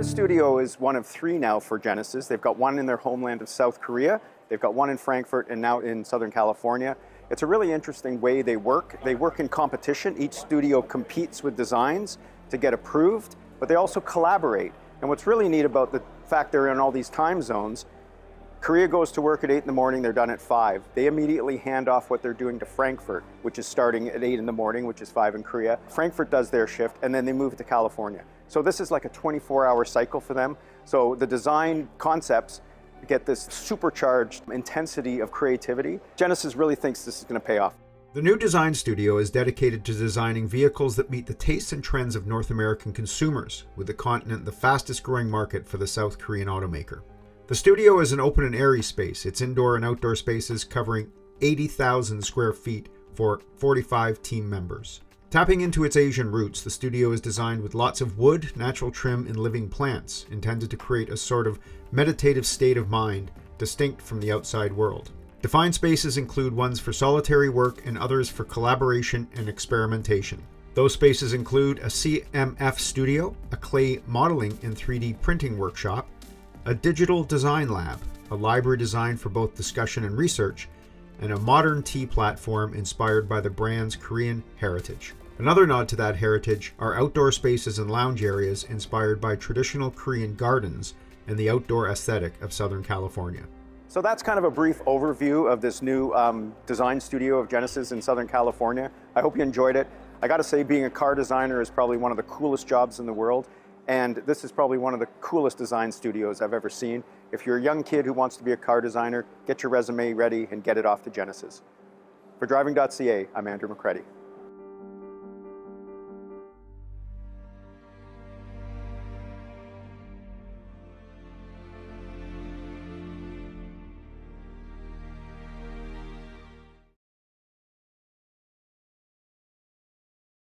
This studio is one of 3 now for Genesis. They've got one in their homeland of South Korea, they've got one in Frankfurt, and now in Southern California. It's a really interesting way they work. They work in competition. Each studio competes with designs to get approved, but they also collaborate. And what's really neat about the fact they're in all these time zones, Korea goes to work at 8 in the morning, they're done at 5. They immediately hand off what they're doing to Frankfurt, which is starting at 8 in the morning, which is 5 in Korea. Frankfurt does their shift, and then they move to California. So this is like a 24-hour cycle for them. So the design concepts get this supercharged intensity of creativity. Genesis really thinks this is going to pay off. The new design studio is dedicated to designing vehicles that meet the tastes and trends of North American consumers, with the continent the fastest growing market for the South Korean automaker. The studio is an open and airy space, its indoor and outdoor spaces covering 80,000 square feet for 45 team members. Tapping into its Asian roots, the studio is designed with lots of wood, natural trim, and living plants, intended to create a sort of meditative state of mind distinct from the outside world. Defined spaces include ones for solitary work and others for collaboration and experimentation. Those spaces include a CMF studio, a clay modeling and 3D printing workshop, a digital design lab, a library designed for both discussion and research, and a modern tea platform inspired by the brand's Korean heritage. Another nod to that heritage are outdoor spaces and lounge areas inspired by traditional Korean gardens and the outdoor aesthetic of Southern California. So that's kind of a brief overview of this new design studio of Genesis in Southern California. I hope you enjoyed it. I gotta say, being a car designer is probably one of the coolest jobs in the world, and this is probably one of the coolest design studios I've ever seen. If you're a young kid who wants to be a car designer, get your resume ready and get it off to Genesis. For Driving.ca, I'm Andrew McCready.